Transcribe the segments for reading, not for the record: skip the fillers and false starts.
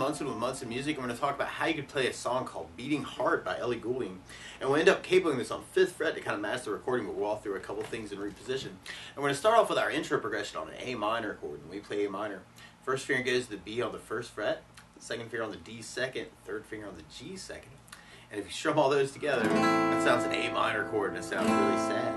Munson with Munson Music. I'm going to talk about how you could play a song called Beating Heart by Ellie Goulding. And we'll end up capoing this on 5th fret to kind of match the recording, but we'll walk through a couple things in reposition. And we're going to start off with our intro progression on an A minor chord. And we play A minor. First finger goes to the B on the 1st fret, second finger on the D second, third finger on the G second. And if you strum all those together, that sounds an A minor chord, and it sounds really sad.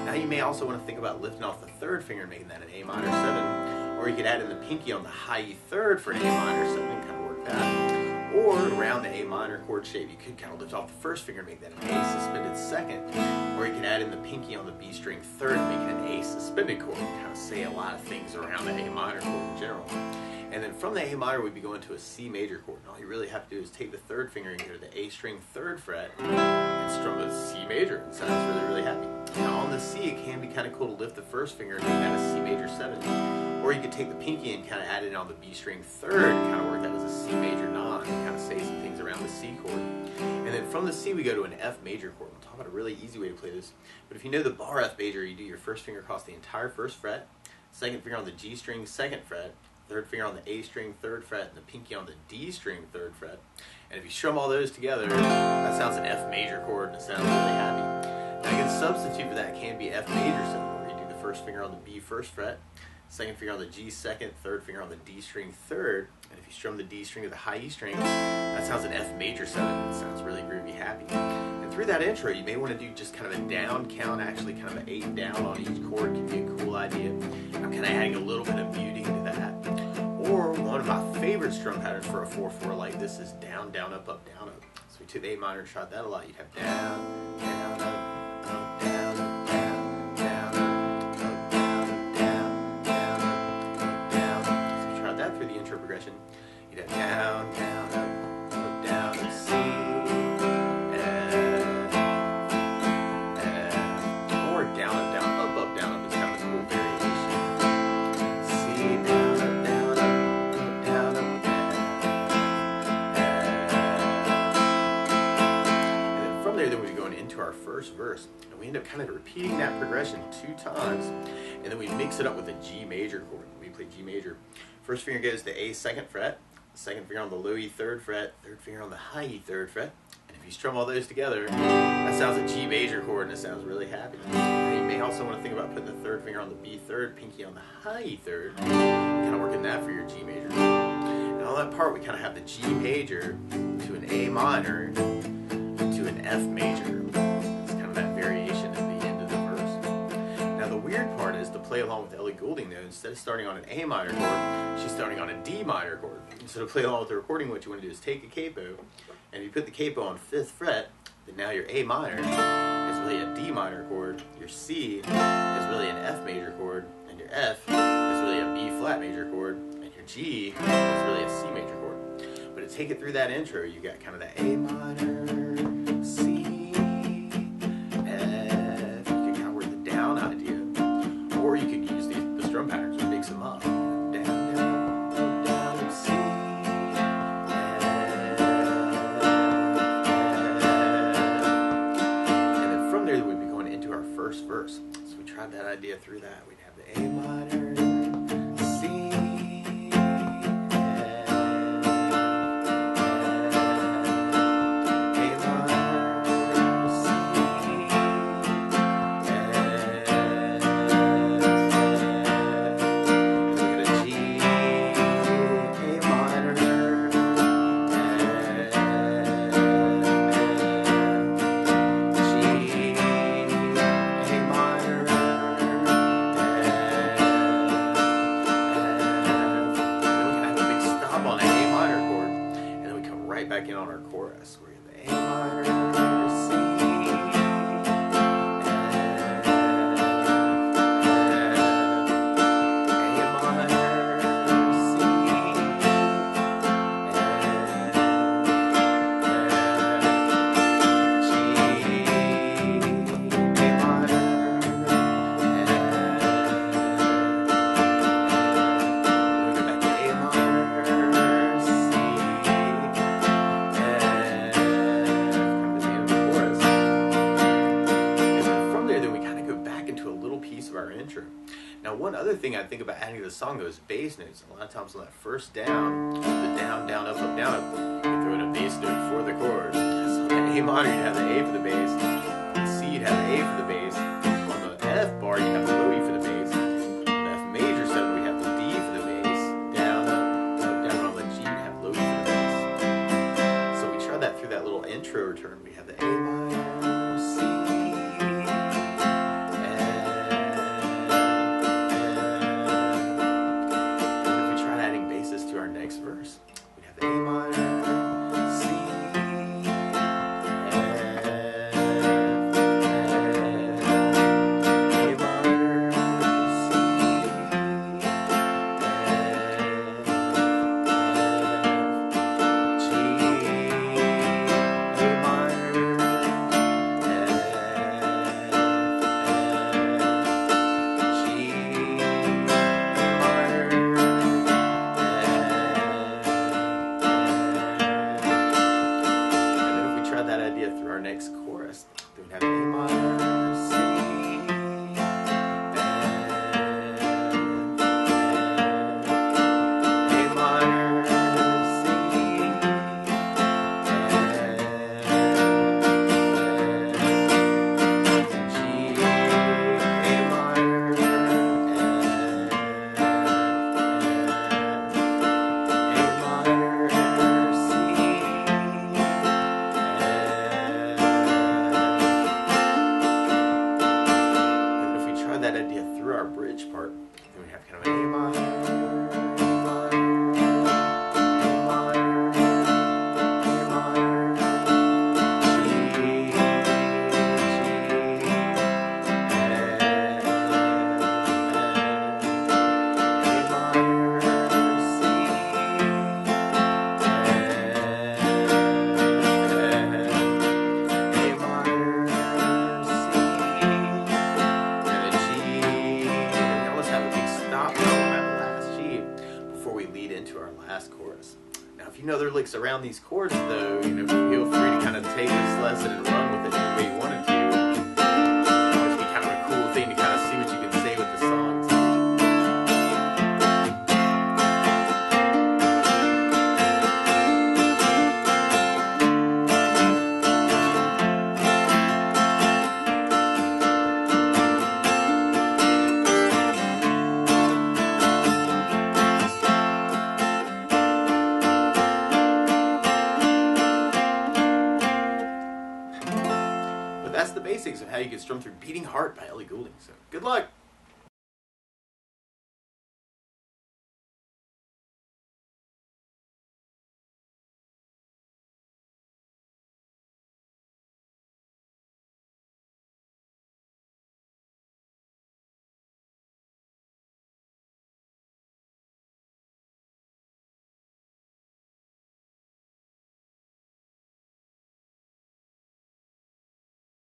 Now you may also want to think about lifting off the 3rd finger and making that an A minor 7. Or you could add in the pinky on the high E3rd for an A minor 7 and kind of work that. Or around the A minor chord shape, you could kind of lift off the 1st finger and make that an A suspended 2nd. Or you could add in the pinky on the B string 3rd and make it an A suspended chord. Kind of say a lot of things around the A minor chord in general. And then from the A minor, we'd be going to a C major chord. And all you really have to do is take the 3rd finger and go to the A string 3rd fret and strum the C major. It sounds really, really happy. Now on the C, it can be kind of cool to lift the 1st finger and make that a C major 7. Or you could take the pinky and kind of add it on the B string 3rd and kind of work that as a C major 9 and kind of say some things around the C chord. And then from the C, we go to an F major chord. We'll talk about a really easy way to play this. But if you know the bar F major, you do your 1st finger across the entire 1st fret, 2nd finger on the G string 2nd fret, 3rd finger on the A string 3rd fret, and the pinky on the D string 3rd fret. And if you strum all those together, that sounds an F major chord, and it sounds really happy. Now a good substitute for that can be F major 7, where you do the 1st finger on the B 1st fret, 2nd finger on the G 2nd, 3rd finger on the D string 3rd, and if you strum the D string to the high E string, that sounds an F major 7. It sounds really groovy, happy. And through that intro, you may want to do just kind of a down count, actually kind of an 8 down on each chord can be a cool idea. I'm kind of adding a little bit of beauty into that. Or one of my favorite strum patterns for a 4/4 like this is down, down, up, up, down, up. So we took the A minor and tried that a lot. You'd have down, down, up, up, down, up, down, down, up, up, down, down, down, up, down. So we tried that through the intro progression. You'd have down, down, up, down, and C, F, or down, up, down, up, down, up is kind of a cool variation. C, down, up, down, up, down, up, down, and then from there, then we'd be going into our 1st verse, and we end up kind of repeating that progression 2 times, and then we mix it up with a G major chord. We play G major. 1st finger goes to A 2nd fret, 2nd finger on the low E 3rd fret, 3rd finger on the high E 3rd fret, and if you strum all those together, that sounds a G major chord, and it sounds really happy. And you may also want to think about putting the 3rd finger on the B 3rd, pinky on the high E 3rd, kind of working that for your G major. And on that part, we kind of have the G major to an A minor to an F major. It's kind of that variation at the end of the verse. Now the weird part is to play along with Ellie Goulding, though, instead of starting on an A minor chord, she's starting on a D minor chord. So to play along with the recording, what you want to do is take a capo, and if you put the capo on 5th fret, then now your A minor is really a D minor chord, your C is really an F major chord, and your F is really a B flat major chord, and your G is really a C major chord. But to take it through that intro, you got kind of that A minor, C, F. You can kind of work the down idea, or you could use the strum patterns and mix them up. Down, down, down, and C, F, and then from there we'd be going into our 1st verse. So we tried that idea through that. We'd have the A minor, C, back in on our chorus. We're in the A minor, C, F, A minor, C, F, G, A minor, F, go back to A minor, C, of our intro. Now one other thing I think about adding to the song though is bass notes. A lot of times on that 1st down, the down, down, up, down, up. You throw in a bass note for the chord. So on the A minor, you'd have the A for the bass. On the C, you'd have the A for the bass. On the F bar, you'd have the low E for the bass. On the F major 7, we'd have the D for the bass. Down, up, down. On the G, you'd have low E for the bass. So we try that through that little intro return. We have the A minor, C, to our next verse. We have the A minor, C, F, A minor, C, F, G, A minor, F, G, that idea through our next chorus. Then we have A minor, C, F, A minor, C, F, G, A minor, that idea through our bridge part. Then we have kind of an A minor, into our last chorus. Now, if you know there are licks around these chords, though, feel free to kind of take this lesson and run with it any way you wanted to. It would be kind of a cool thing to kind of see what you can say with the songs. That's the basics of how you can strum through Beating Heart by Ellie Goulding. So, good luck!